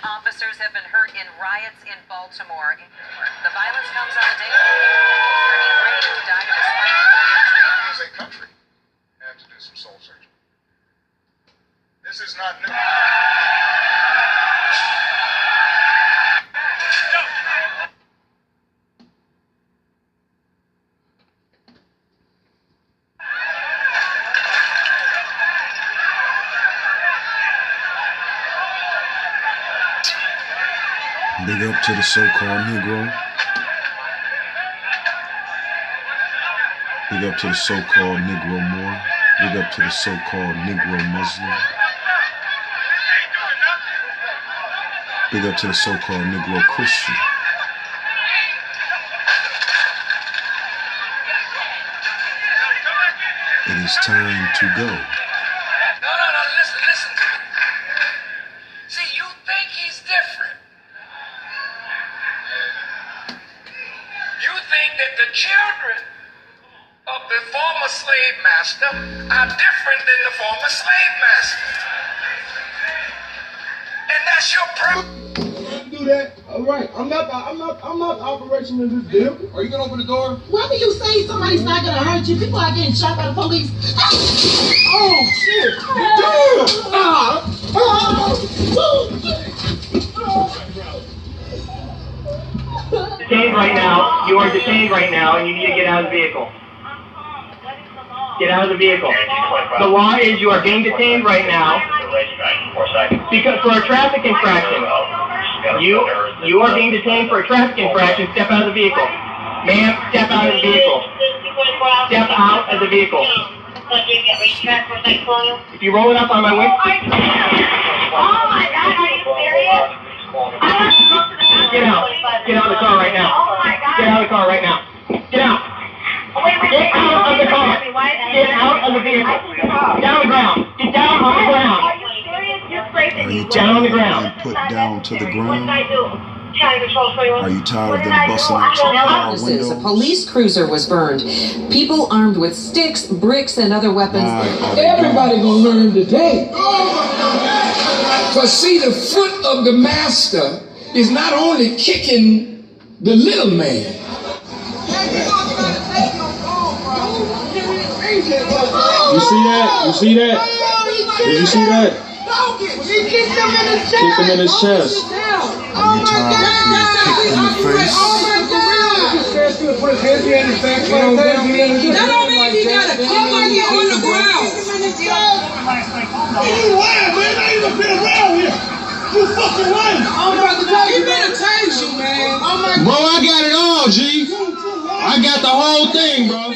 officers have been hurt in riots in Baltimore. The violence comes on a day Freddie Gray, who died in a spinal cord. As a country, had to do some soul searching. This is not new. Big up to the so-called Negro. Big up to the so-called Negro Moor. Big up to the so-called Negro Muslim. Big up to the so-called Negro Christian. It is time to go. No, listen to me. See, you think he's different. You think that the children of the former slave master are different than the former slave master. And that's your problem. Do that. All right. I'm not operation in this deal. Are you gonna open the door? Why do you say somebody's not gonna hurt you? People are getting shot by the police. Oh shit! Detained right now. You are detained right now, and you need to get out of the vehicle. Get out of the vehicle. The law is you are being detained right now because for a traffic infraction. You are being detained for a traffic infraction. Step out of the vehicle. Ma'am, step out of the vehicle. Step out of the vehicle. If you roll it up on my window. Oh my God, are you serious? Get out. Get out of the car right now. Get out of the car right now. Get out. Get out of the car. Get out of the vehicle. Down on the ground. Get down on the ground. Are you serious? You're crazy. Down on the ground. And put down to the ground. What did I do? Are you tired of them busting out your car windows? A police cruiser was burned. People armed with sticks, bricks, and other weapons. Everybody gonna learn today. But see, the foot of the master is not only kicking the little man. You see that? You see that? Did you see that? Kick him in his chest. Kick him in his chest. Are you tired of being kicked in the face? That don't mean he gotta kick him on the ground. You lying, man. I ain't even been around here. You fucking lying. I'm about to tell you. He better tase you, man. Bro, I got it all, G. I got the whole thing, bro.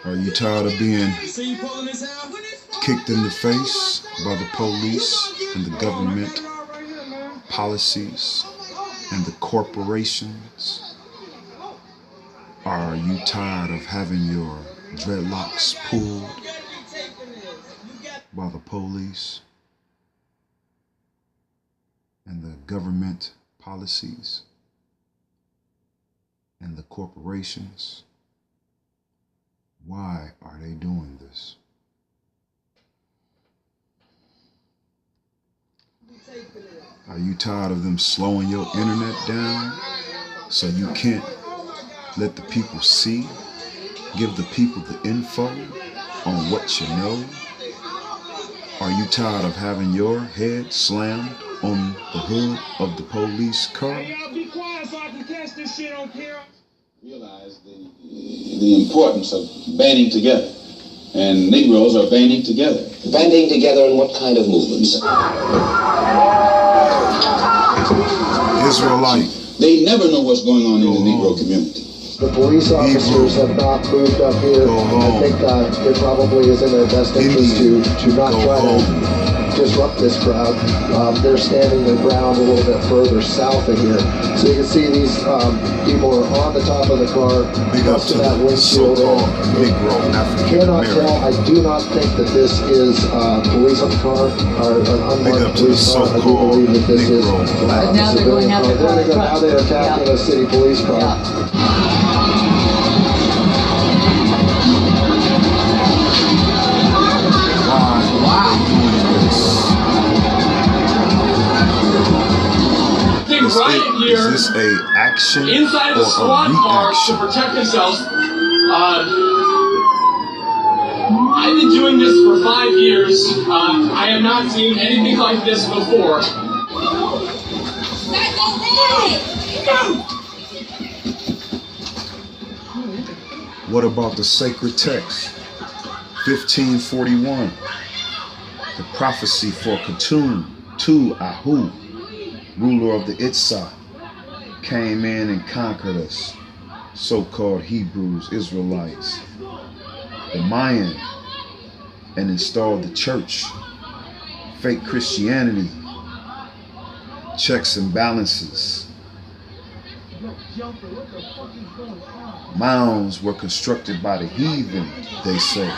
Are you tired of being kicked in the face by the police and the government policies and the corporations? Are you tired of having your dreadlocks pulled by the police and the government policies and the corporations? Why are they doing this? Are you tired of them slowing your internet down so you can't let the people see, give the people the info on what you know? Are you tired of having your head slammed on the hood of the police car? Be quiet so I can catch this shit on camera. Realize the importance of banding together, and Negroes are banding together. Banding together in what kind of movements? Israelite. They never know what's going on in the Negro community. The police officers have not moved up here. I think it probably is in their best interest to not try to disrupt this crowd. They're standing their ground a little bit further south of here. So you can see these people are on the top of the car, close to that windshield. Cannot tell. I do not think that this is police on the car, or an unmarked police car. I do believe that this is a civilian car. Now they're attacking a city police car. this a action inside or the squad cars to reaction? protect themselves. I've been doing this for 5 years. I have not seen anything like this before. What about the sacred text? 1541. The prophecy for Ketum, Tu Ahu, ruler of the Itzah, came in and conquered us, so-called Hebrews, Israelites, the Mayan, and installed the church, fake Christianity, checks and balances. Mounds were constructed by the heathen, they say.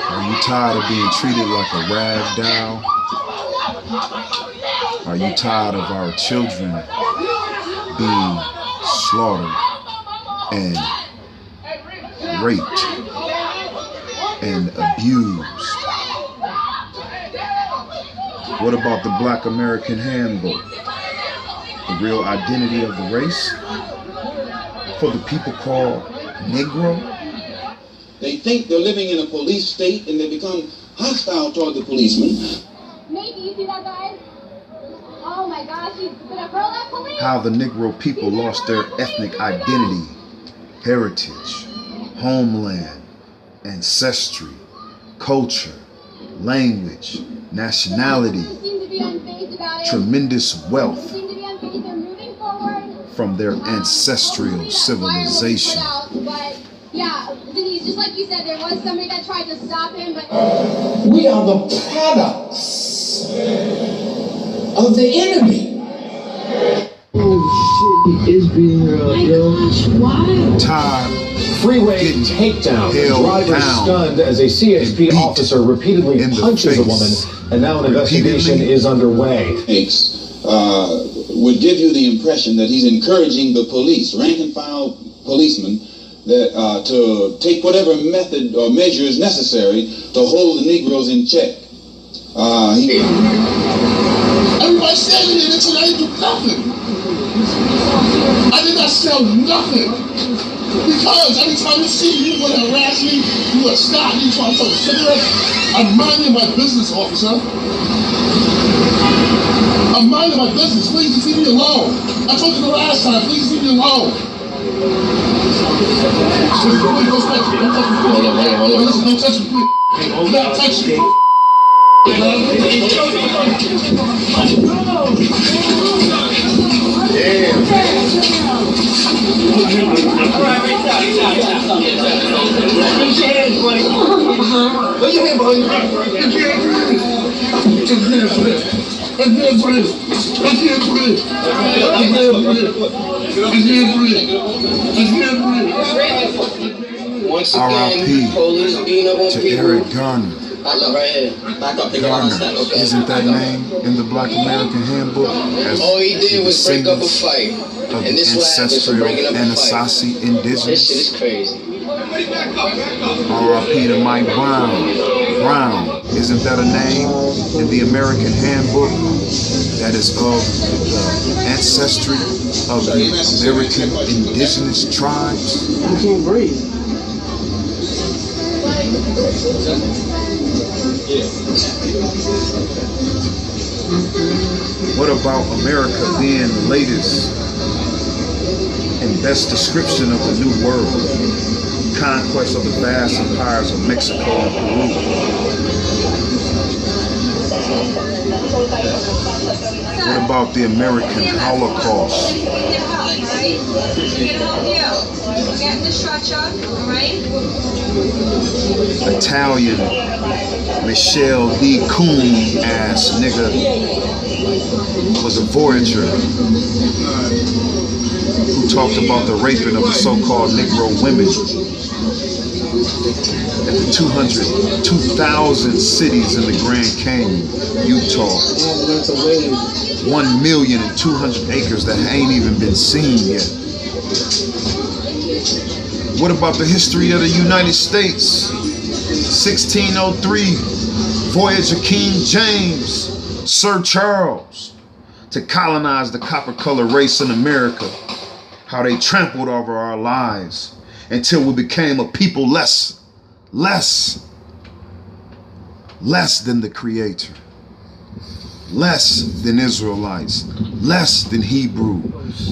Are you tired of being treated like a rag doll? Are you tired of our children being slaughtered and raped and abused? What about the Black American Handbook? The real identity of the race? For the people called Negro? They think they're living in a police state and they become hostile toward the policeman. Maybe you see that, guys? Oh my gosh, she's gonna hurl that police! How the Negro people lost their ethnic identity, heritage, homeland, ancestry, culture, language, nationality, tremendous wealth from their ancestral civilization. Yeah, Denise, just like you said, there was somebody that tried to stop him, but... We are the products of the enemy. Oh shit, he is being held, yo. Gosh, why? Todd Freeway takedown. Driver stunned as a CSP officer repeatedly punches a woman, and now an investigation is underway. Would give you the impression that he's encouraging the police, rank and file policemen, that to take whatever method or measure is necessary to hold the Negroes in check. Everybody standing here until I didn't do nothing. I did not sell nothing. Because every time you see me, you want to harass me, you want to stop me, you trying to sell a cigarette. I'm minding my business, officer. I'm minding my business. Please just leave me alone. I told you the last time, please leave me alone. Please don't touch me. Don't touch me. Listen, don't touch me, please. Do not touch me. R.I.P. to Eric Garner. Garner, isn't that name in the Black American Handbook? All he did was break up a fight. Of the ancestral Anasazi indigenous. This shit is crazy. R.I.P. to Mike Brown. Brown, isn't that a name in the American Handbook that is of the ancestry of the American indigenous tribes? You can't breathe. What about America being the latest and best description of the New World? Conquest of the vast empires of Mexico and Peru. What about the American Holocaust? Italian Michel D. Kuhn ass nigga was a voyager who talked about the raping of the so-called Negro women at the 2,000 cities in the Grand Canyon, Utah. 1,200,000 acres that ain't even been seen yet. What about the history of the United States? 1603, voyage of King James, Sir Charles, to colonize the copper-colored race in America. How they trampled over our lives until we became a people less than the Creator, less than Israelites, less than Hebrew,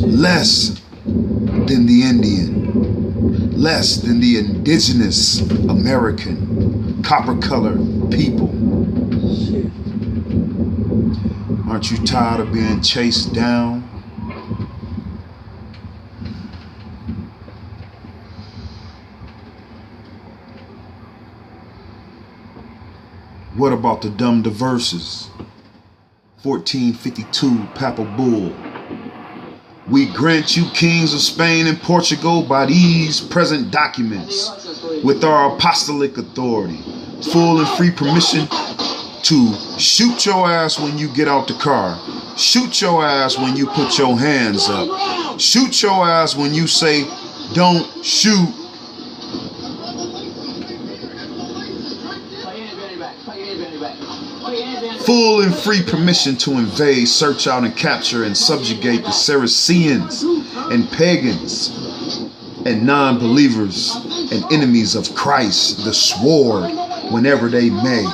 less than the Indian, less than the indigenous American copper-colored people. Aren't you tired of being chased down? What about the dumb diverses? 1452 Papal Bull. We grant you kings of Spain and Portugal by these present documents with our apostolic authority, full and free permission to shoot your ass when you get out the car, shoot your ass when you put your hands up, shoot your ass when you say don't shoot. Full and free permission to invade, search out, and capture and subjugate the Saracens and pagans and non-believers and enemies of Christ, the sword, whenever they may,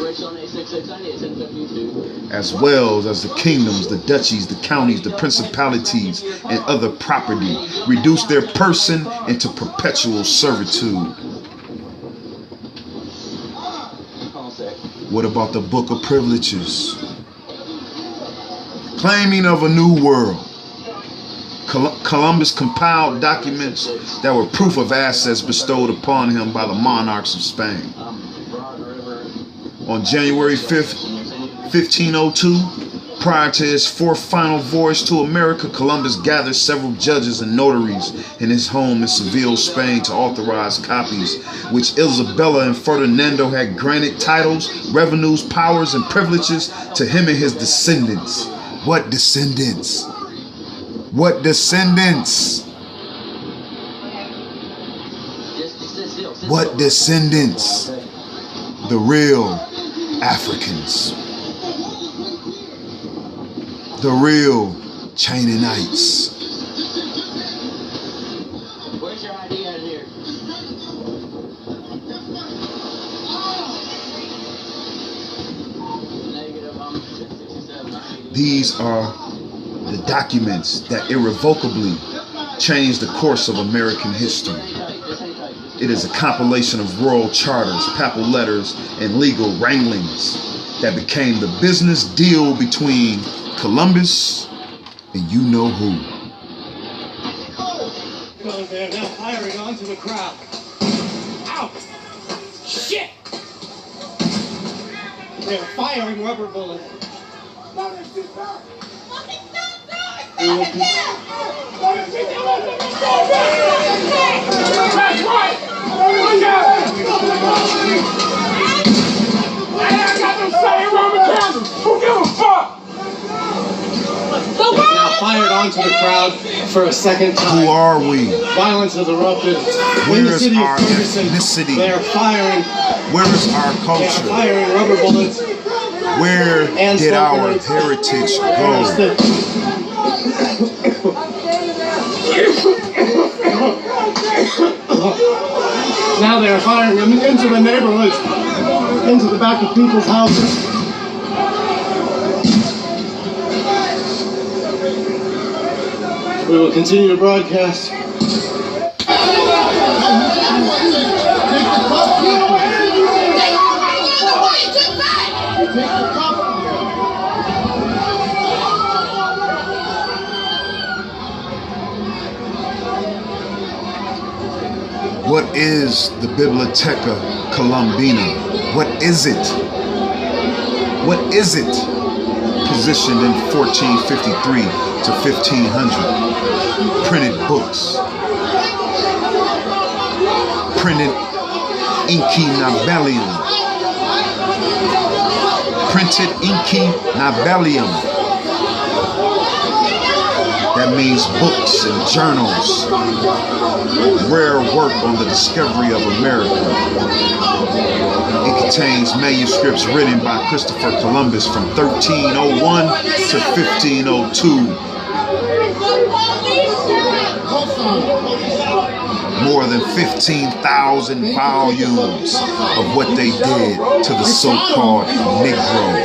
as well as the kingdoms, the duchies, the counties, the principalities, and other property, reduce their person into perpetual servitude. What about the Book of Privileges? Claiming of a new world. Columbus compiled documents that were proof of assets bestowed upon him by the monarchs of Spain. On January 5th, 1502, prior to his fourth final voyage to America, Columbus gathered several judges and notaries in his home in Seville, Spain, to authorize copies, which Isabella and Ferdinando had granted titles, revenues, powers, and privileges to him and his descendants. What descendants? What descendants? What descendants? The real Africans. The real Canaanites. Where's your ID out here? These are the documents that irrevocably changed the course of American history. It is a compilation of royal charters, papal letters, and legal wranglings that became the business deal between Columbus and you know who. They're now firing onto the crowd. Ow! Shit! They're firing rubber bullets. That's right! Look out! I got them same Roman candles. Who give a fuck? Now fired onto the crowd for a second time. Who are we? Violence has erupted. Where in the is city our of Ferguson, ethnicity? they are firing. Where is our They are culture? firing rubber bullets. Where and did our grenades. heritage go? Now they are firing them into the neighborhoods, into the back of people's houses. We will continue to broadcast. What is the Biblioteca Columbina? What is it? What is it? Positioned in 1453 to 1500. Printed books. Printed inky nabalium. Printed inky nabalium. That means books and journals. Rare work on the discovery of America. It contains manuscripts written by Christopher Columbus from 1301 to 1502. More than 15,000 volumes of what they did to the so-called Negro.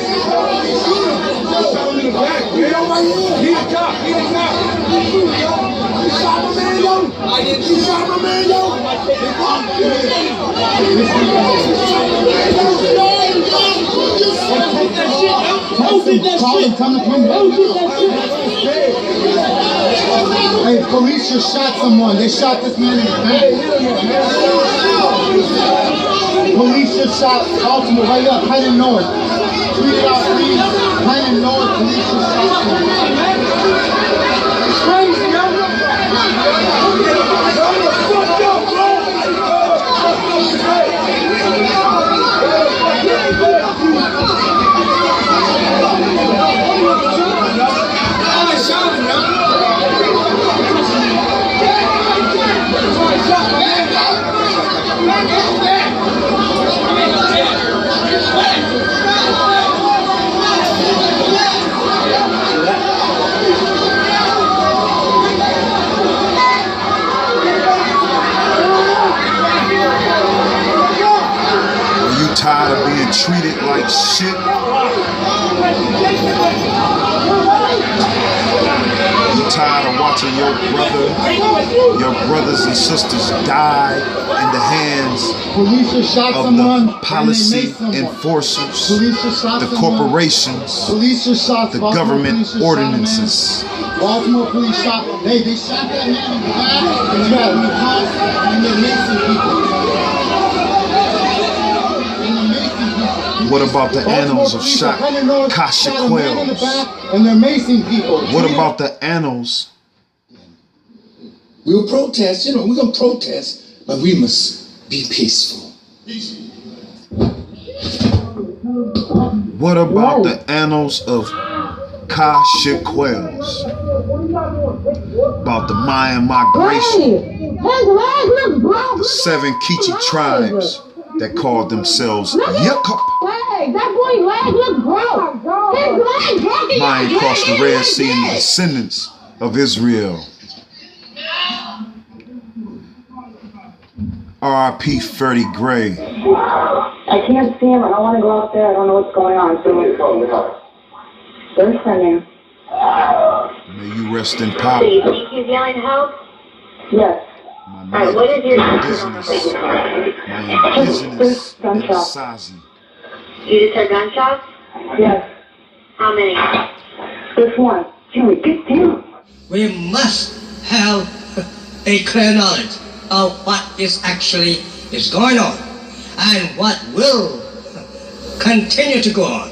Hey, police just shot someone. They shot this man in the back. Police just shot Baltimore right up, heading north. Tweet it out, please. Heading north, police just shot someone. It's crazy, yo. Tired of being treated like shit? You tired of watching your brothers and sisters die in the hands of the policy enforcers, the corporations, the government ordinances? Baltimore police shot. They shot that man in the back and they're Mason people. What about the annals of Kasha Quells? And they're Mason people. What about the annals? We'll protest, we're going to protest, but we must be peaceful. What about the annals of Kasha Quells? About the Mayan migration? The 7 Kichi tribes that called themselves Yakup. Hey, that boy leg look broke. His leg broken. Mayan crossed the Red Sea and the descendants of Israel. R.I.P. Freddie Gray. I can't see him. I don't want to go out there. I don't know what's going on. They're sending. May you rest in power. So you think he's yelling help? Yes. Alright, what is your business in Sazi. You just heard gunshots? Yes. How many? Just one. Jimmy, get down. We must have a clear knowledge of what is going on and what will continue to go on.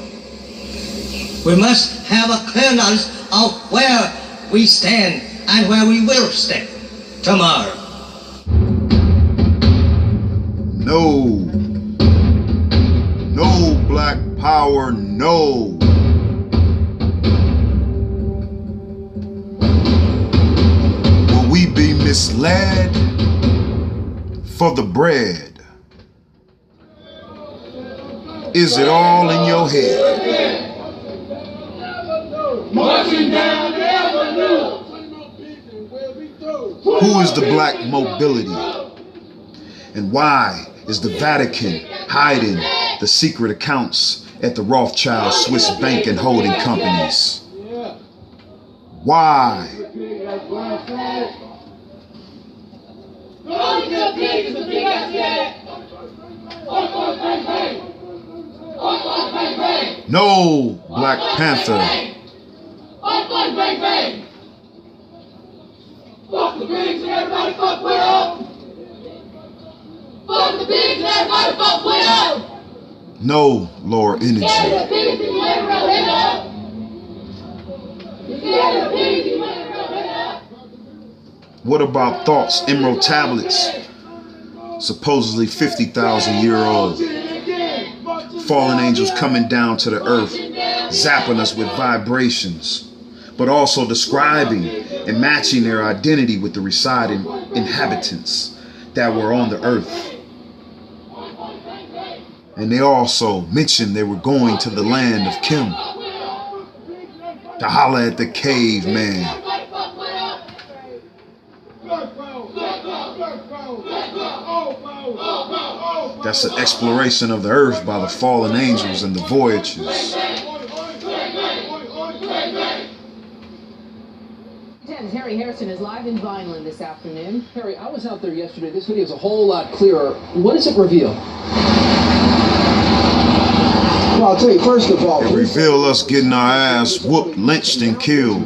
We must have a clear knowledge of where we stand and where we will stand tomorrow. No black power, no. Will we be misled for the bread? Is it all in your head? Who is the black mobility? And why is the Vatican hiding the secret accounts at the Rothschild Swiss bank and holding companies? Why? No Black Panther. Fuck the pigs and everybody fuck with them. Fuck the pigs and everybody fuck with them. No lower energy. The pigs and you ain't real hit up. The pigs you ain't real hit up. What about thoughts, emerald tablets, supposedly 50,000-year-old? Fallen angels coming down to the earth, zapping us with vibrations, but also describing and matching their identity with the residing inhabitants that were on the earth. And they also mentioned they were going to the land of Kim to holler at the caveman. That's an exploration of the earth by the fallen angels and the voyagers. Harry Harrison is live in Vineland this afternoon. Harry, I was out there yesterday. This video is a whole lot clearer. What does it reveal? Well, I'll tell you, first of all, it revealed us getting our ass whooped, lynched, and killed.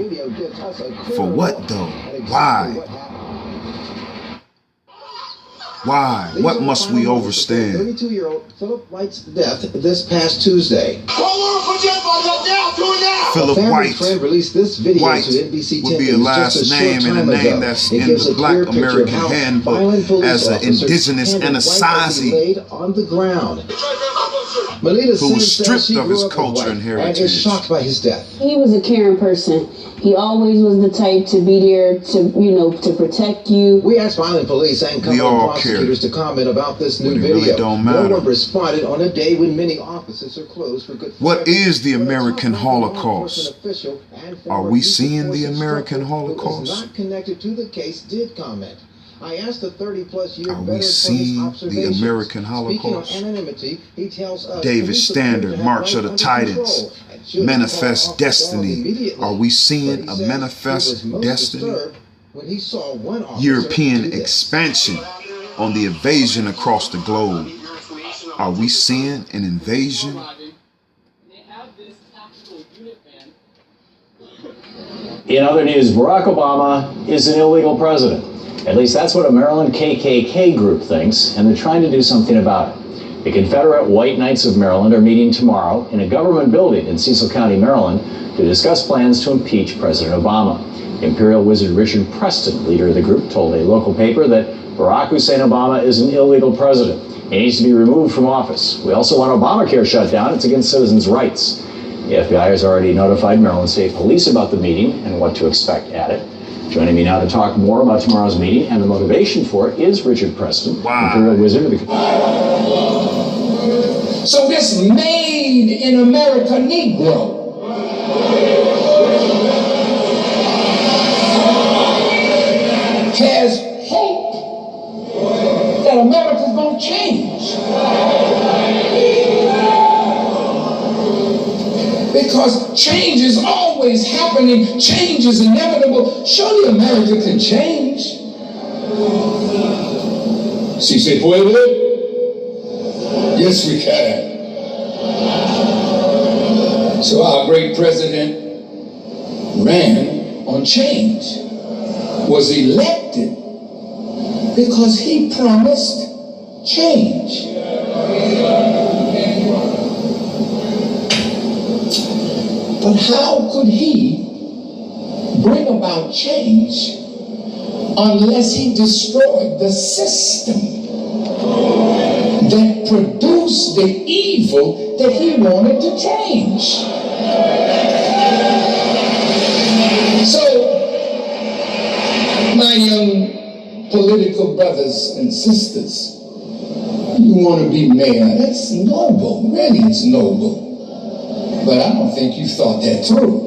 For what, though? Why? Why? What must we overstand? 32-year-old Philip White's death this past Tuesday. Philip White released this video to NBC would be a last name and a name that's in the Black American Handbook as an indigenous Anasazi on the ground. Who was stripped of his culture and heritage. And is shocked by his death. He was a caring person. He always was the type to be there to, to protect you. We asked Vineland police and Cumberland prosecutors to comment about this new video. Really don't matter. No one responded on a day when many offices are closed for good. What is the American Holocaust? Are we seeing the American Holocaust? Not connected to the case did comment. I asked the 30-plus-year Are we seeing the American Holocaust? David Standard, March of the Titans, Manifest Destiny. Are we seeing a manifest destiny? European expansion on the invasion across the globe. Are we seeing an invasion? In other news, Barack Obama is an illegal president. At least that's what a Maryland KKK group thinks, and they're trying to do something about it. The Confederate White Knights of Maryland are meeting tomorrow in a government building in Cecil County, Maryland, to discuss plans to impeach President Obama. Imperial Wizard Richard Preston, leader of the group, told a local paper that Barack Hussein Obama is an illegal president. He needs to be removed from office. We also want Obamacare shut down. It's against citizens' rights. The FBI has already notified Maryland State Police about the meeting and what to expect at it. Joining me now to talk more about tomorrow's meeting and the motivation for it is Richard Preston, Imperial Wizard of the... So this made in America Negro has hope that America's going to change. Because change is always happening, change is inevitable. Surely America can change. Si se puede? Yes, we can. So our great president ran on change, was elected because he promised change. But how could he bring about change unless he destroyed the system that produced the evil that he wanted to change? So, my young political brothers and sisters, you want to be mayor, that's noble, really it's noble. But I don't think you thought that through.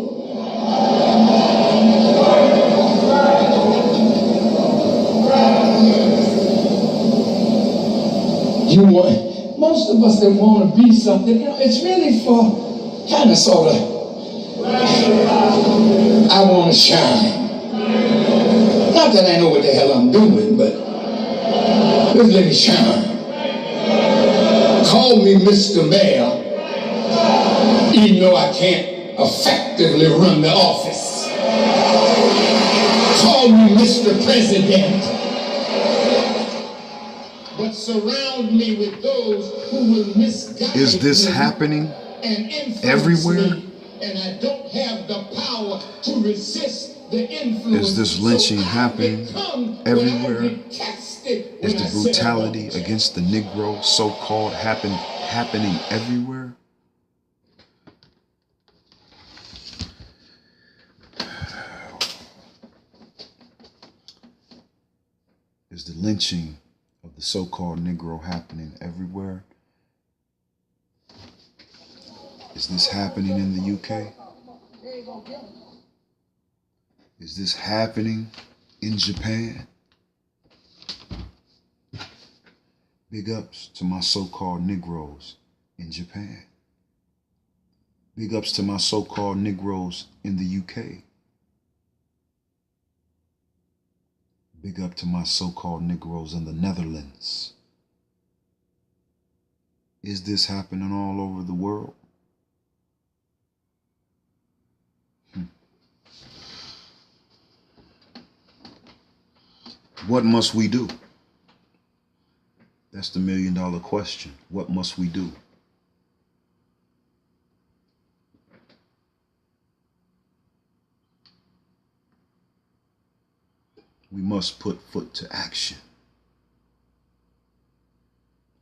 Most of us that want to be something, it's really for kind of sort of, I want to shine. Not that I know what the hell I'm doing, but just let me shine. Call me Mr. Mayor, even though I can't effectively run the office. Call me Mr. President, but surround me with those who will misguide me. Is this happening everywhere? And I don't have the power to resist the influence. Is this lynching happening everywhere? Is the brutality against the Negro, so-called, happening everywhere? Is the lynching of the so-called Negro happening everywhere? Is this happening in the UK? Is this happening in Japan? Big ups to my so-called Negroes in Japan. Big ups to my so-called Negroes in the UK. Big up to my so-called Negroes in the Netherlands. Is this happening all over the world? What must we do? That's the million-dollar question. What must we do? We must put foot to action.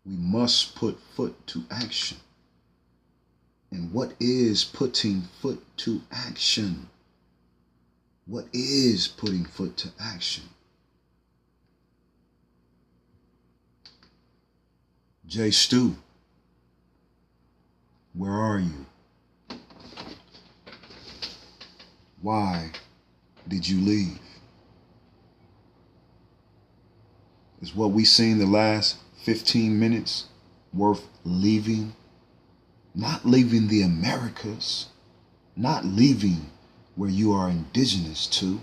We must put foot to action. And what is putting foot to action? What is putting foot to action? J. Stu, where are you? Why did you leave? Is what we seen the last 15 minutes worth leaving? Not leaving the Americas, not leaving where you are indigenous to,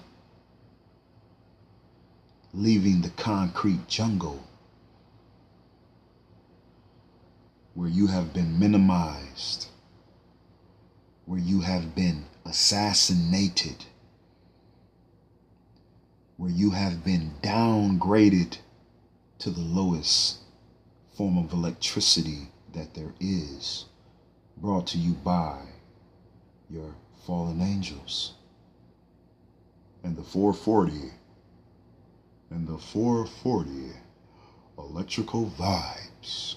leaving the concrete jungle where you have been minimized, where you have been assassinated, where you have been downgraded to the lowest form of electricity that there is, brought to you by your fallen angels and the 440 electrical vibes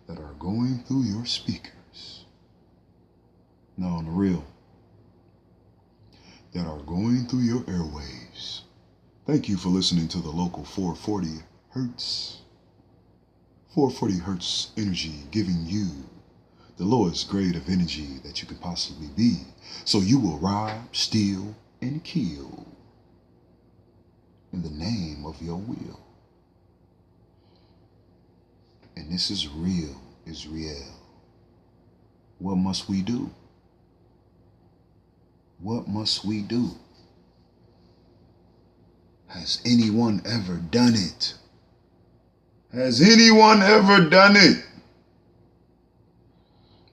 that are going through your speakers. Now on the real, that are going through your airwaves. Thank you for listening to the local 440 Hertz. 440 Hertz energy, giving you the lowest grade of energy that you could possibly be. So you will rob, steal, and kill in the name of your will. And this is real, is real. What must we do? What must we do? Has anyone ever done it? Has anyone ever done it?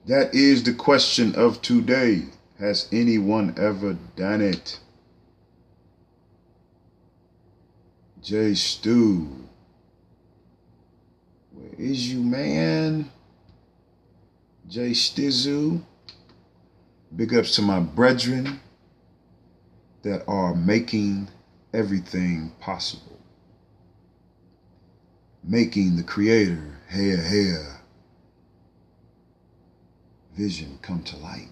That is the question of today. Has anyone ever done it? J. Stu, where is you, man? J. Stizu, big ups to my brethren that are making everything possible. Making the creator, hair, vision come to light.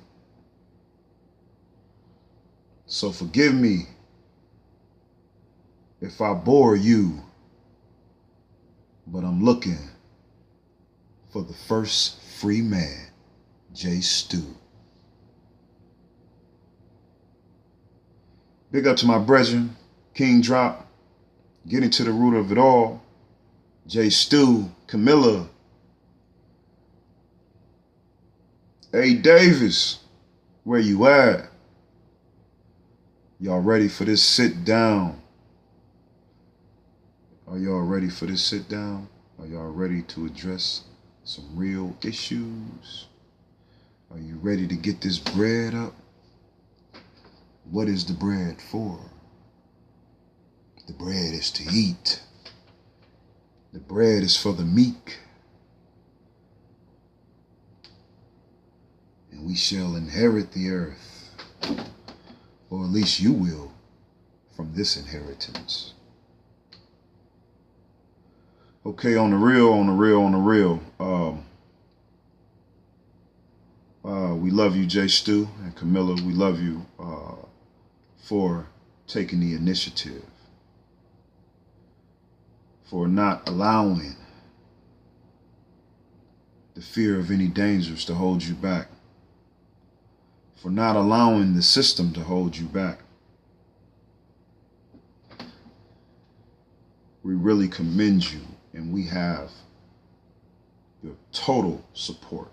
So forgive me if I bore you, but I'm looking for the first free man, J. Stu. Big up to my brethren, King Drop, getting to the root of it all, J. Stu, Camilla, A. Davis, where you at? Y'all ready for this sit down? Are y'all ready for this sit down? Are y'all ready to address some real issues? Are you ready to get this bread up? What is the bread for? The bread is to eat. The bread is for the meek. And we shall inherit the earth, or at least you will, from this inheritance. Okay, on the real. We love you, J. Stu and Camilla. We love you for taking the initiative, for not allowing the fear of any dangers to hold you back, for not allowing the system to hold you back. We really commend you, and we have your total support.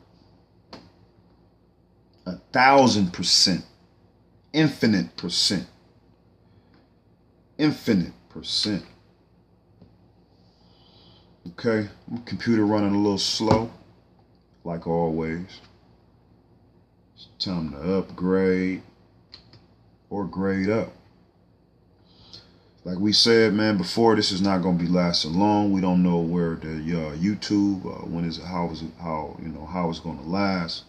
1,000%, infinite percent, infinite percent. Okay, my computer running a little slow, like always. It's time to upgrade or grade up. Like we said, man, before, this is not going to be lasting long. We don't know where the YouTube, when is it, how it's going to last.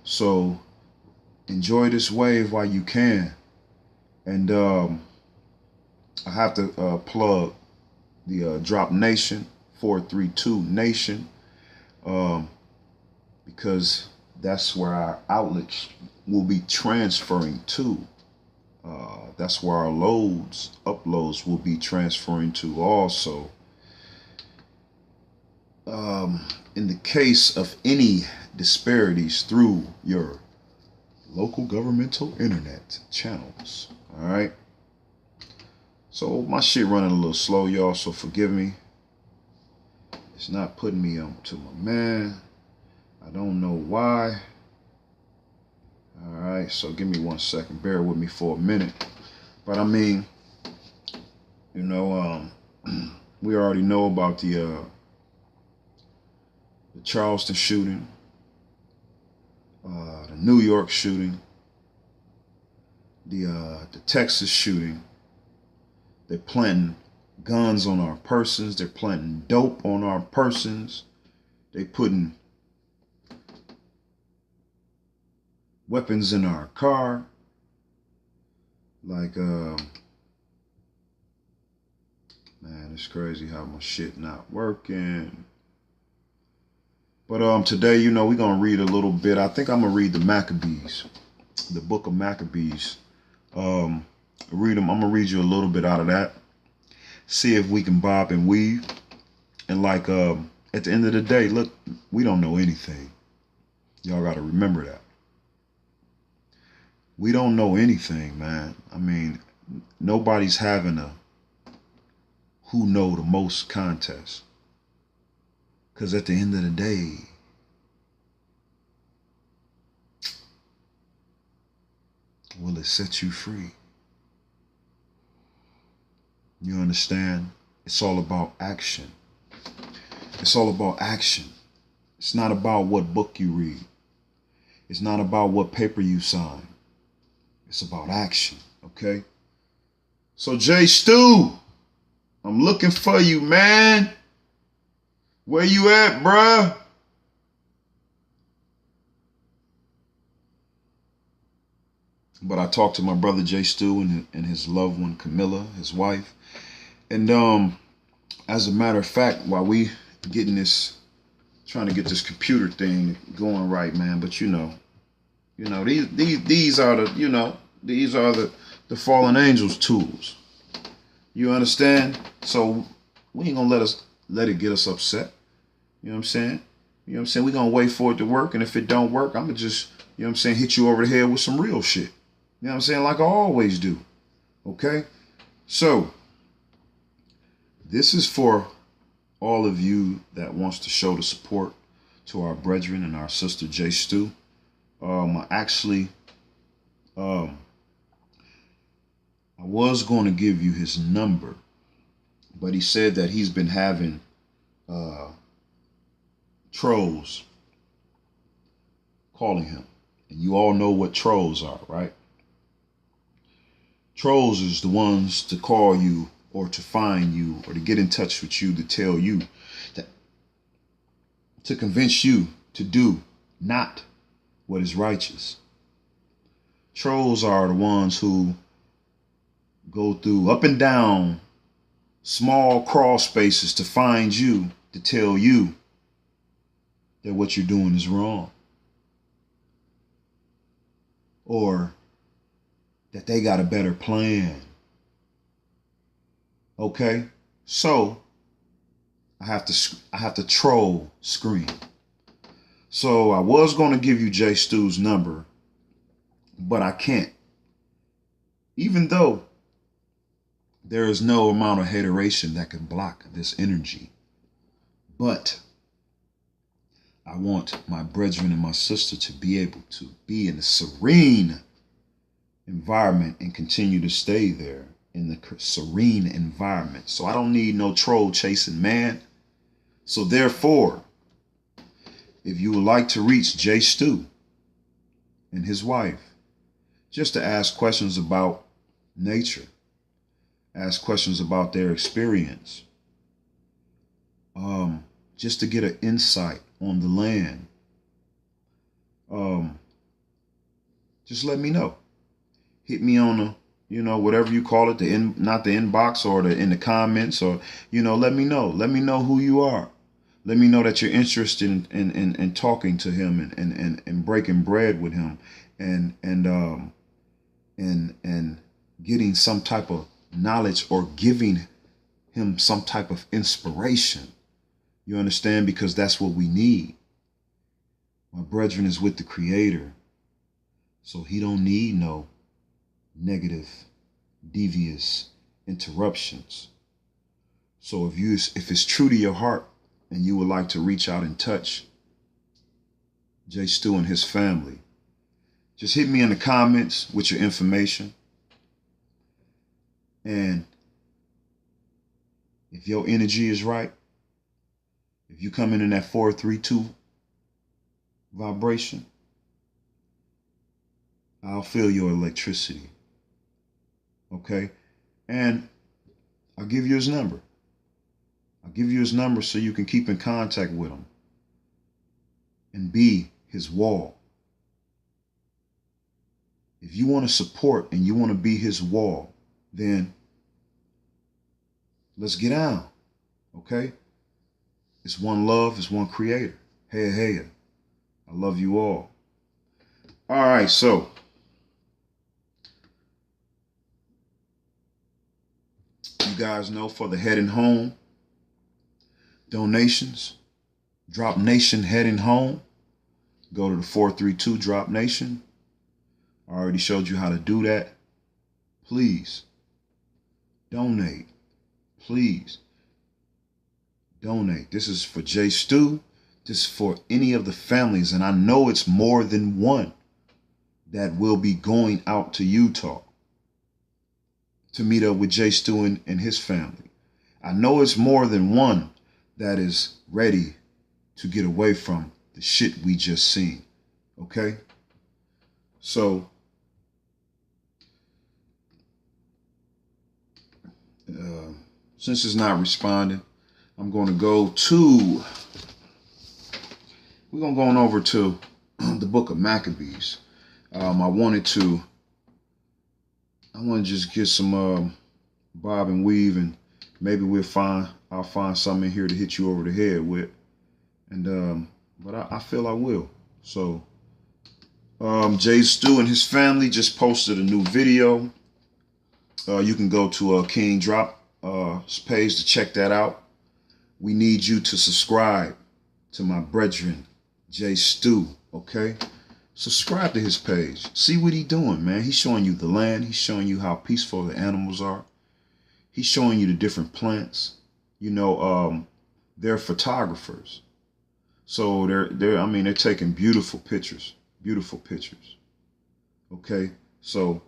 So enjoy this wave while you can. And I have to plug the Drop Nation, 432 Nation, because that's where our outlets will be transferring to. That's where our uploads will be transferring to also. In the case of any disparities through your local governmental internet channels. All right. So my shit running a little slow, y'all, so forgive me. It's not putting me on to my man. I don't know why. All right, so give me 1 second. Bear with me for a minute. But I mean, you know, we already know about the Charleston shooting, the New York shooting, the Texas shooting. They're planting guns on our persons. They're planting dope on our persons. They putting weapons in our car. Like, man, it's crazy how my shit not working. But today, you know, we're gonna read a little bit. I think I'm gonna read the Maccabees, the Book of Maccabees. Read them. I'm gonna read you a little bit out of that. See if we can bob and weave. And like, at the end of the day, look, we don't know anything. Y'all gotta remember that. We don't know anything, man. I mean, nobody's having a who know the most contest. Because at the end of the day, will it set you free? You understand? It's all about action. It's all about action. It's not about what book you read. It's not about what paper you sign. It's about action, okay? So J Stu, I'm looking for you, man. Where you at, bruh? But I talked to my brother J Stu and his loved one Camilla, his wife. And as a matter of fact, while we getting this, trying to get this computer thing going right, man, but you know, these are the, you know, these are the fallen angels' tools. You understand? So we ain't gonna let it get us upset. You know what I'm saying? You know what I'm saying? We're gonna wait for it to work, and if it don't work, I'm gonna just, you know what I'm saying, hit you over the head with some real shit. You know what I'm saying? Like I always do. Okay? So this is for all of you that wants to show the support to our brethren and our sister J Stu. I was going to give you his number, but he said that he's been having trolls calling him. And you all know what trolls are, right? Trolls is the ones to call you or to find you or to get in touch with you to tell you that, to convince you to do not what is righteous. Trolls are the ones who go through up and down small crawl spaces to find you, to tell you that what you're doing is wrong. Or that they got a better plan. Okay? So, I have to troll screen. So I was going to give you J Stu's number, but I can't. Even though there is no amount of hateration that can block this energy. But I want my brethren and my sister to be able to be in a serene environment and continue to stay there in the serene environment. So I don't need no troll chasing man. So therefore, if you would like to reach J Stu and his wife, just to ask questions about nature, ask questions about their experience, just to get an insight on the land, just let me know. Hit me on the, whatever you call it, not the inbox or in the comments, or, let me know. Let me know who you are. Let me know that you're interested in talking to him and breaking bread with him and getting some type of knowledge or giving him some type of inspiration. You understand? Because that's what we need. My brethren is with the Creator, so he don't need no negative, devious interruptions. So if it's true to your heart and you would like to reach out and touch J Stu and his family, just hit me in the comments with your information. And if your energy is right, if you come in that 432 vibration, I'll feel your electricity. Okay? And I'll give you his number. I'll give you his number so you can keep in contact with him and be his wall. If you want to support and you want to be his wall, then let's get down. Okay? It's one love, it's one creator. Hey, hey, I love you all. All right, so you guys know, for the heading home donations, Drop Nation heading home, go to the 432 Drop Nation. I already showed you how to do that. Please donate. Please donate. This is for J Stu. This is for any of the families, and I know it's more than one that will be going out to Utah to meet up with J Stu and his family. I know it's more than one that is ready to get away from the shit we just seen. Okay? So, since it's not responding, I'm going to go to, we're going to go on over to the Book of Maccabees. I want to just get some bob and weave, and maybe I'll find something in here to hit you over the head with. And but I feel I will. So J Stu and his family just posted a new video. You can go to King Drop page to check that out. We need you to subscribe to my brethren, J Stu, okay? Subscribe to his page. See what he's doing, man. He's showing you the land. He's showing you how peaceful the animals are. He's showing you the different plants. You know, they're photographers. So they're taking beautiful pictures. Beautiful pictures. Okay? So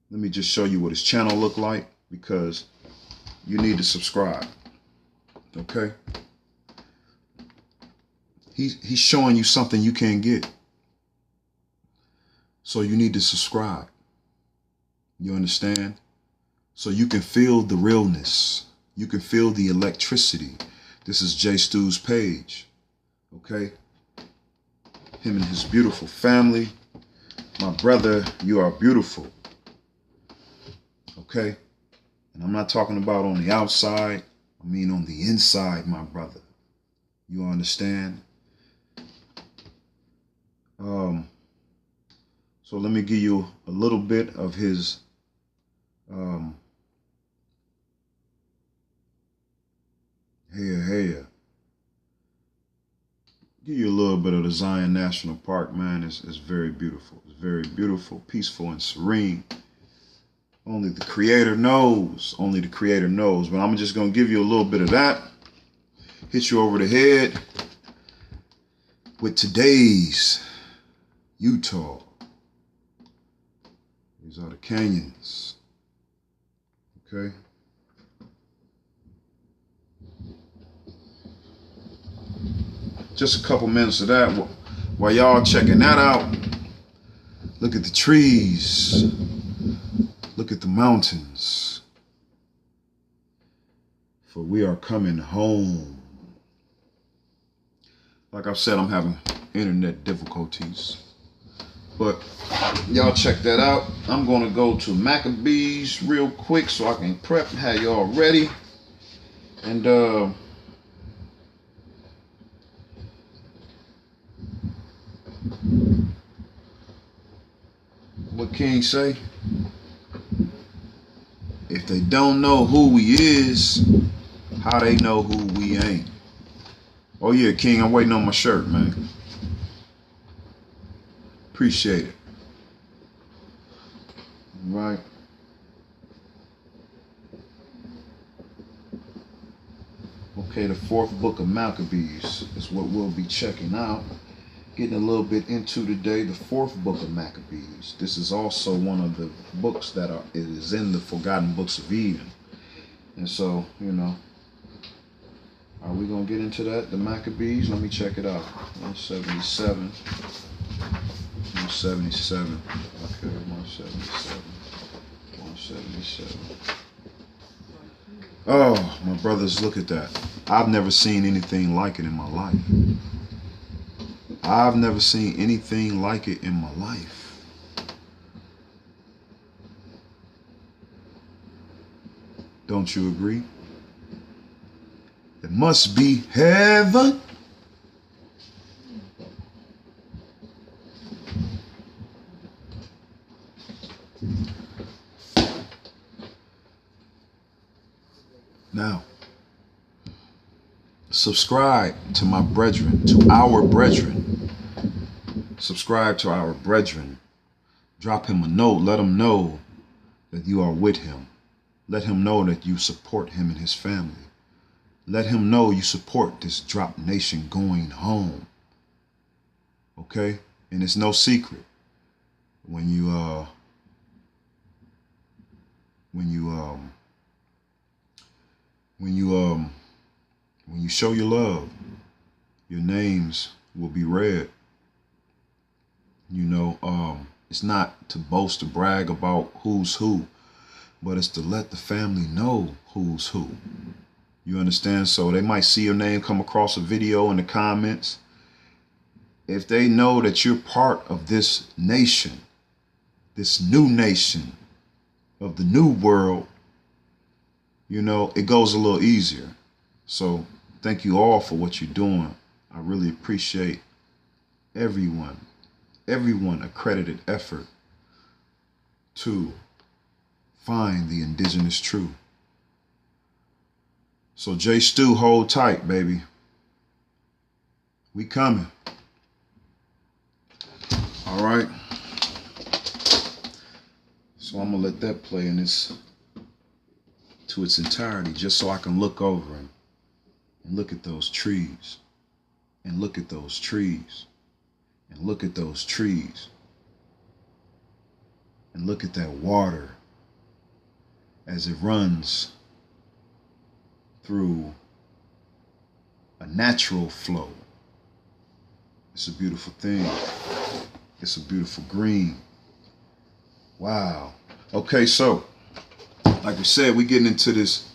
let me just show you what his channel look like, because you need to subscribe. Okay? He's showing you something you can't get. So you need to subscribe. You understand? So you can feel the realness. You can feel the electricity. This is J Stu's page. Okay? Him and his beautiful family. My brother, you are beautiful. Okay? And I'm not talking about on the outside. I mean on the inside, my brother. You understand? So let me give you a little bit of his Hey. Give you a little bit of the Zion National Park, man. It's very beautiful. It's very beautiful, peaceful, and serene. Only the Creator knows. Only the Creator knows. But I'm just going to give you a little bit of that. Hit you over the head with today's Utah. These are the canyons. Okay. Just a couple minutes of that. While y'all checking that out, look at the trees. Look at the mountains. For we are coming home. Like I said, I'm having internet difficulties. But y'all check that out. I'm going to go to Maccabees real quick so I can prep and have y'all ready. And what King say? If they don't know who we is, how they know who we ain't? Oh yeah, King, I'm waiting on my shirt, man. Appreciate it. All right. Okay, the 4th book of Maccabees is what we'll be checking out. Getting a little bit into today, the 4th book of Maccabees. This is also one of the books that it is in the Forgotten Books of Eden. And so, you know, are we going to get into that? The Maccabees? Let me check it out. 177. 177. Okay, 177. 177. Oh, my brothers, look at that. I've never seen anything like it in my life. I've never seen anything like it in my life. Don't you agree? It must be heaven. Now, subscribe to my brethren, to our brethren. Subscribe to our brethren. Drop him a note. Let him know that you are with him. Let him know that you support him and his family. Let him know you support this drop nation going home. Okay? And it's no secret. When you show your love, your names will be read. You know, it's not to boast or brag about who's who, but it's to let the family know who's who. You understand? So they might see your name come across a video in the comments. If they know that you're part of this nation, this new nation of the new world, you know, it goes a little easier. So thank you all for what you're doing. I really appreciate everyone accredited effort to find the indigenous truth. So J Stu, hold tight, baby. We coming. All right. So I'm gonna let that play in its to its entirety, just so I can look over and look at those trees, and look at those trees, and look at those trees, and look at that water as it runs through a natural flow. It's a beautiful thing. It's a beautiful green. Wow. Okay, so like we said, we're getting into this,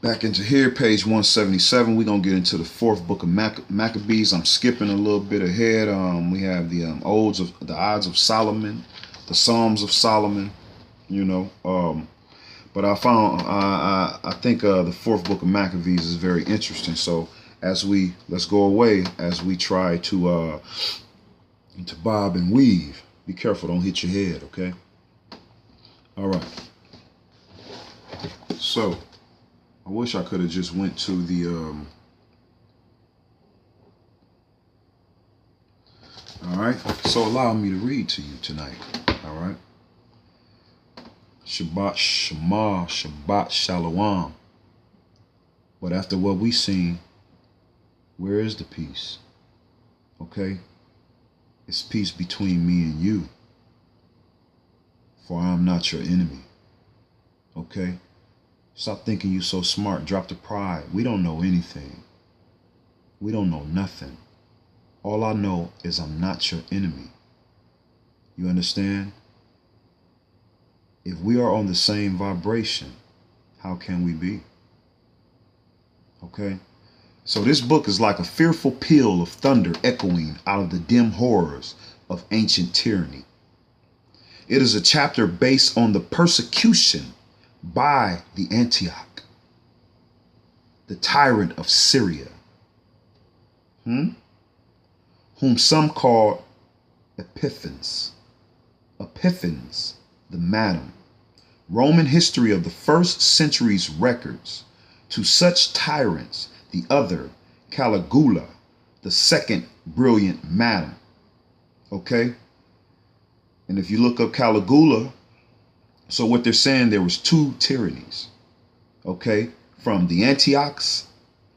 back into here, page 177. We're going to get into the 4th book of Maccabees. I'm skipping a little bit ahead. We have the Ides of Solomon, the Psalms of Solomon, you know. But I found, I think the 4th book of Maccabees is very interesting. So let's go away as we try to bob and weave. Be careful, don't hit your head, okay? All right. So I wish I could have just went to the all right, so allow me to read to you tonight. All right. Shabbat Shema, Shabbat Shalom. But after what we seen, where is the peace? Okay? It's peace between me and you. For I am not your enemy. Okay? Stop thinking you so smart. Drop the pride. We don't know anything. We don't know nothing. All I know is I'm not your enemy. You understand? If we are on the same vibration, how can we be? Okay? So this book is like a fearful peal of thunder echoing out of the dim horrors of ancient tyranny. It is a chapter based on the persecution by the Antioch, the tyrant of Syria, whom some call Epiphans, the madam. Roman history of the first century's records to such tyrants, the other, Caligula, the second brilliant madam. Okay? And if you look up Caligula, so what they're saying, there was two tyrannies. Okay? From the Antiochs,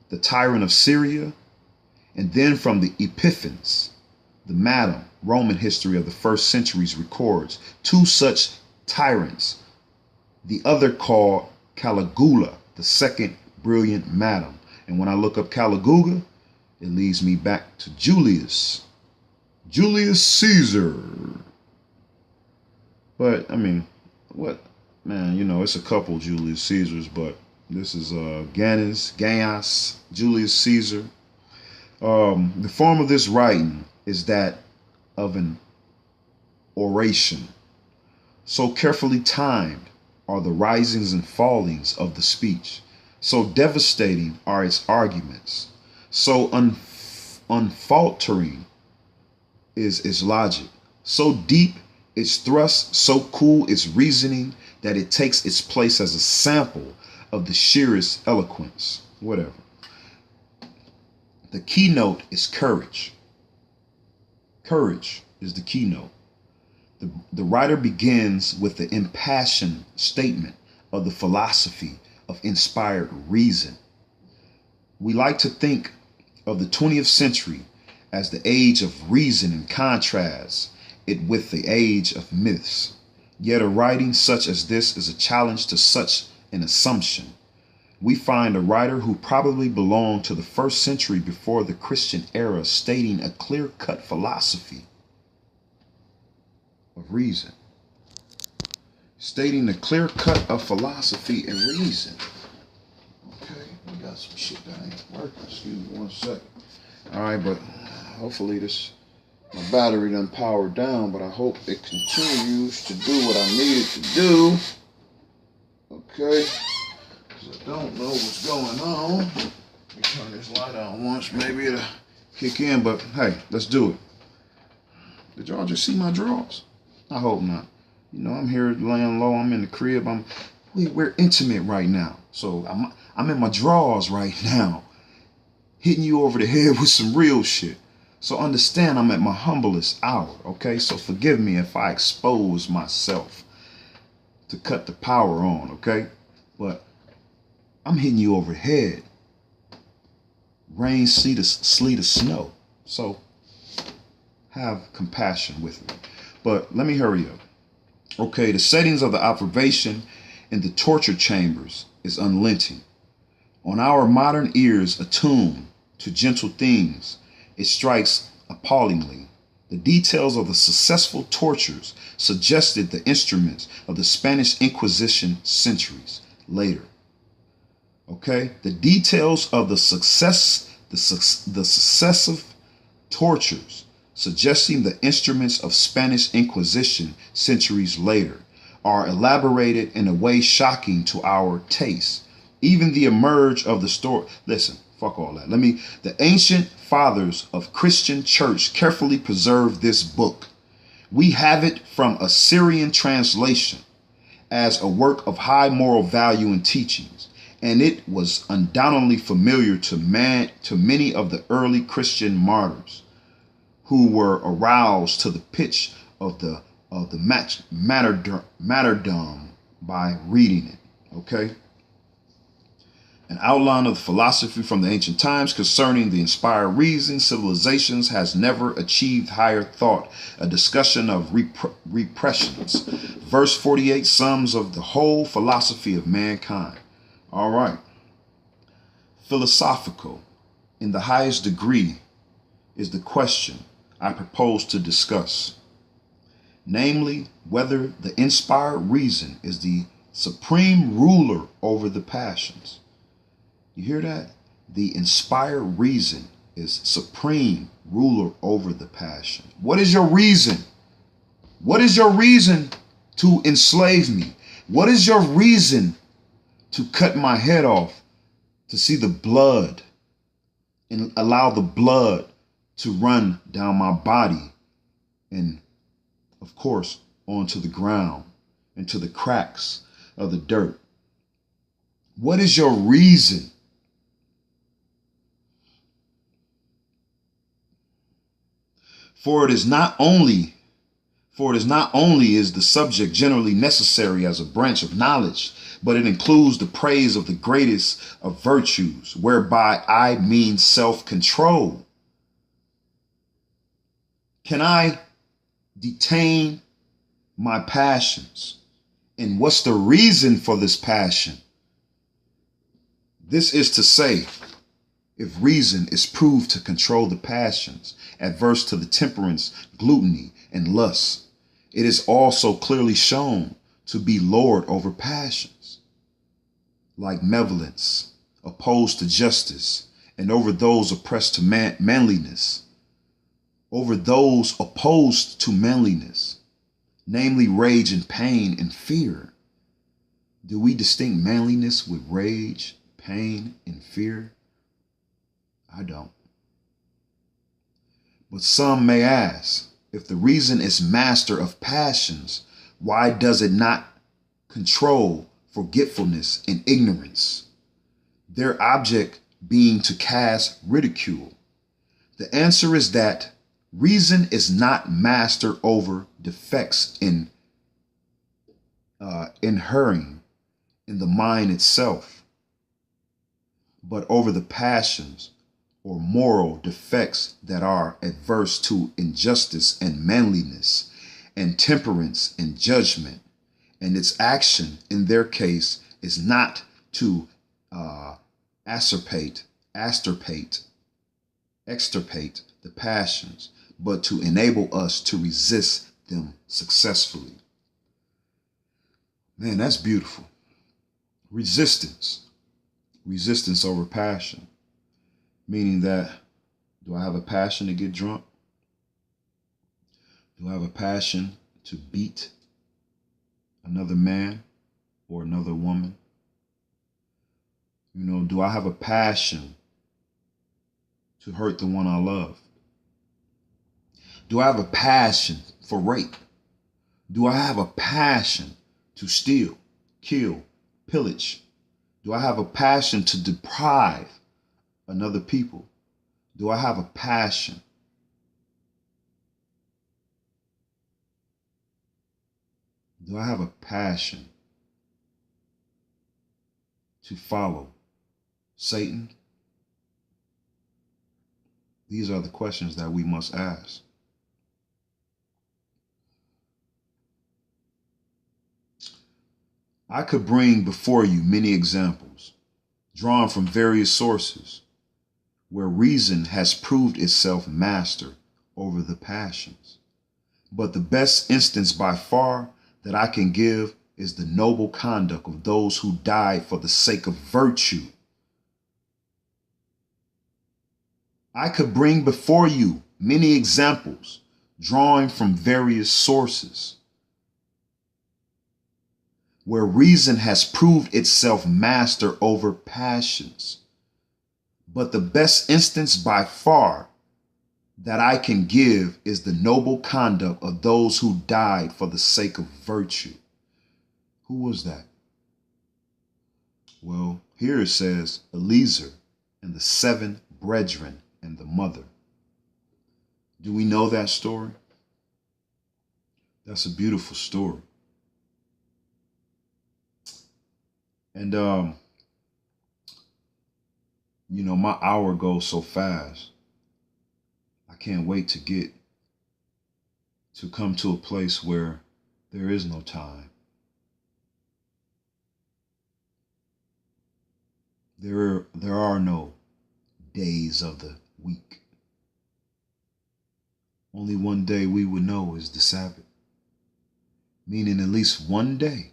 the tyrant of Syria, and then from the Epiphans, the madam. Roman history of the first centuries records two such tyrants, the other called Caligula, the second brilliant madam. And when I look up Caligula, it leads me back to Julius Caesar. But I mean, what, man, you know, it's a couple Julius Caesars, but this is Gaius, Julius Caesar. The form of this writing is that of an oration. So carefully timed are the risings and fallings of the speech. So devastating are its arguments. So unfaltering is its logic. So deep its thrust, so cool its reasoning, that it takes its place as a sample of the sheerest eloquence. Whatever. The keynote is courage. Courage is the keynote. The writer begins with the impassioned statement of the philosophy of inspired reason. We like to think of the 20th century as the age of reason and contrast it with the age of myths. Yet a writing such as this is a challenge to such an assumption. We find a writer who probably belonged to the first century before the Christian era stating a clear-cut philosophy of reason. Stating a clear-cut of philosophy and reason. Okay, we got some shit that ain't working. Excuse me 1 second. All right, but hopefully my battery done powered down, but I hope it continues to do what I need it to do. Okay. I don't know what's going on. Let me turn this light on once. Maybe it'll kick in, but hey, let's do it. Did y'all just see my drawers? I hope not. You know, I'm here laying low. I'm in the crib. We're intimate right now. So I'm in my drawers right now, hitting you over the head with some real shit. So understand I'm at my humblest hour, okay? So forgive me if I expose myself to cut the power on, okay? But I'm hitting you over the head. Rain, sleet, or snow. So have compassion with me. But let me hurry up. Okay, the settings of the observation in the torture chambers is unrelenting. On our modern ears attuned to gentle things, it strikes appallingly. The details of the successful tortures suggested the instruments of the Spanish Inquisition centuries later. Okay, the details of the successive tortures suggesting the instruments of Spanish Inquisition centuries later are elaborated in a way shocking to our taste. Even the emerge of the story. Listen, fuck all that. The ancient fathers of Christian church carefully preserved this book. We have it from a Syrian translation as a work of high moral value and teachings, and it was undoubtedly familiar to many of the early Christian martyrs who were aroused to the pitch of the martyrdom by reading it. Okay. An outline of the philosophy from the ancient times concerning the inspired reason civilizations has never achieved higher thought. A discussion of repressions. Verse 48 sums of the whole philosophy of mankind. All right. Philosophical, in the highest degree, is the question I propose to discuss. Namely, whether the inspired reason is the supreme ruler over the passions. You hear that? The inspired reason is supreme ruler over the passion. What is your reason? What is your reason to enslave me? What is your reason to cut my head off, to see the blood and allow the blood to run down my body and, of course, onto the ground, into the cracks of the dirt? What is your reason? For it is not only is the subject generally necessary as a branch of knowledge, but it includes the praise of the greatest of virtues, whereby I mean self-control. Can I detain my passions? And what's the reason for this passion? This is to say, if reason is proved to control the passions, adverse to the temperance, gluttony, and lust, it is also clearly shown to be lord over passions, like malevolence, opposed to justice, and over those oppressed to manliness, over those opposed to manliness, namely rage and pain and fear. Do we distinct manliness with rage, pain, and fear? I don't. But some may ask, if the reason is master of passions, why does it not control forgetfulness and ignorance, their object being to cast ridicule? The answer is that reason is not master over defects inhering in the mind itself, but over the passions or moral defects that are adverse to injustice and manliness and temperance and judgment. And its action in their case is not to extirpate the passions, but to enable us to resist them successfully. Man, that's beautiful. Resistance over passion. Meaning that, do I have a passion to get drunk? Do I have a passion to beat another man or another woman? You know, do I have a passion to hurt the one I love? Do I have a passion for rape? Do I have a passion to steal, kill, pillage? Do I have a passion to deprive another people? Do I have a passion? Do I have a passion to follow Satan? These are the questions that we must ask. I could bring before you many examples, drawn from various sources, where reason has proved itself master over the passions. But the best instance by far that I can give is the noble conduct of those who died for the sake of virtue. I could bring before you many examples, drawing from various sources, where reason has proved itself master over passions. But the best instance by far that I can give is the noble conduct of those who died for the sake of virtue. Who was that? Well, Here it says Eleazar and the 7 brethren and the mother. Do we know that story? That's a beautiful story. And, you know, my hour goes so fast. I can't wait to come to a place where there is no time. There are no days of the week. Only one day we would know is the Sabbath. Meaning at least one day,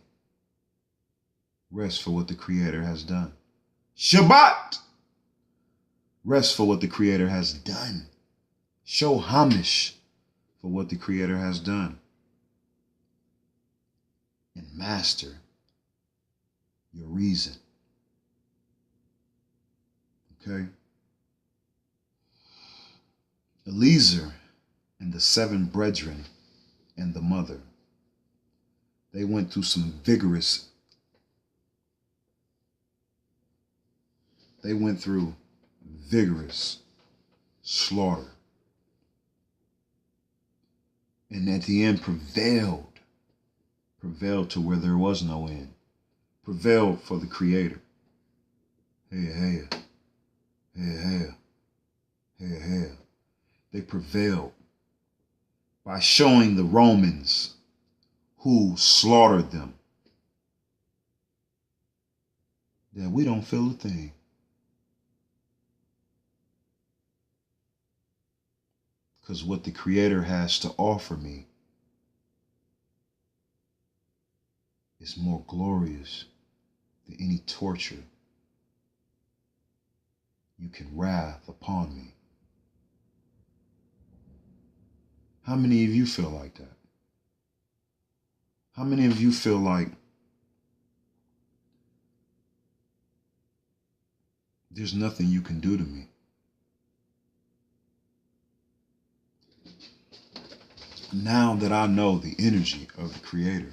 rest for what the Creator has done. Shabbat! Rest for what the Creator has done. Show homage for what the Creator has done. And master your reason. Okay? Eleazar and the 7 brethren and the mother. They went through some vigorous. They went through vigorous slaughter. And at the end prevailed to where there was no end. Prevailed for the Creator. Hey. They prevailed by showing the Romans who slaughtered them that we don't feel a thing. Because what the Creator has to offer me is more glorious than any torture you can wrath upon me. How many of you feel like that? How many of you feel like there's nothing you can do to me? Now that I know the energy of the Creator,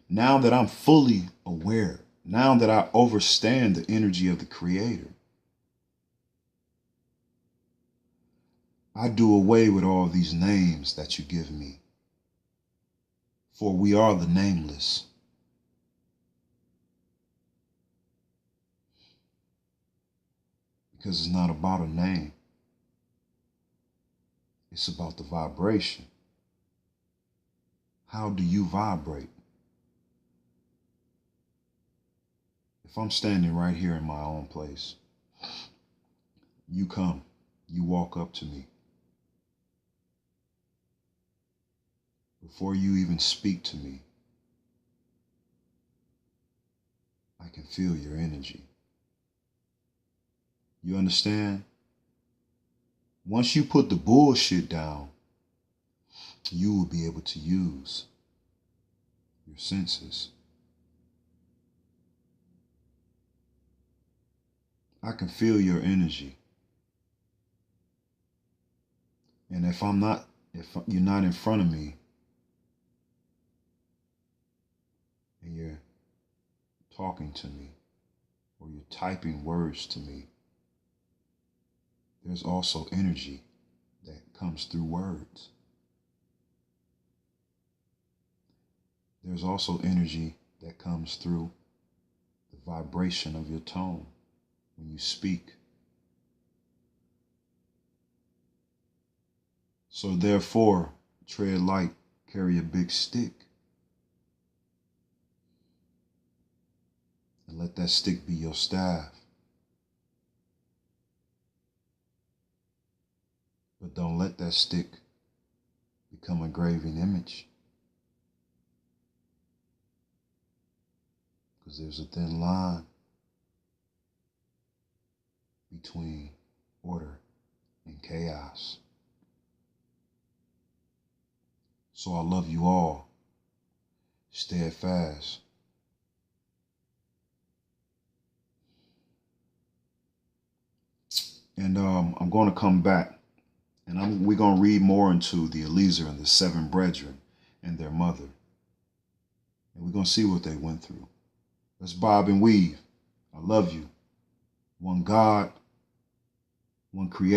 now that I'm fully aware, now that I understand the energy of the Creator, I do away with all these names that you give me. For we are the nameless. Because it's not about a name. It's about the vibration. How do you vibrate? If I'm standing right here in my own place, you come, you walk up to me. Before you even speak to me, I can feel your energy. You understand? Once you put the bullshit down, you will be able to use your senses. I can feel your energy. And if you're not in front of me, and you're talking to me, or you're typing words to me, there's also energy that comes through words. There's also energy that comes through the vibration of your tone when you speak. So therefore, tread light, carry a big stick. And let that stick be your staff. But don't let that stick become a graven image. Because there's a thin line between order and chaos. So I love you all. Steadfast. And I'm going to come back, and we're going to read more into the Eleazar and the 7 brethren and their mother. And we're going to see what they went through. Let's bob and weave. I love you. one God, one creator.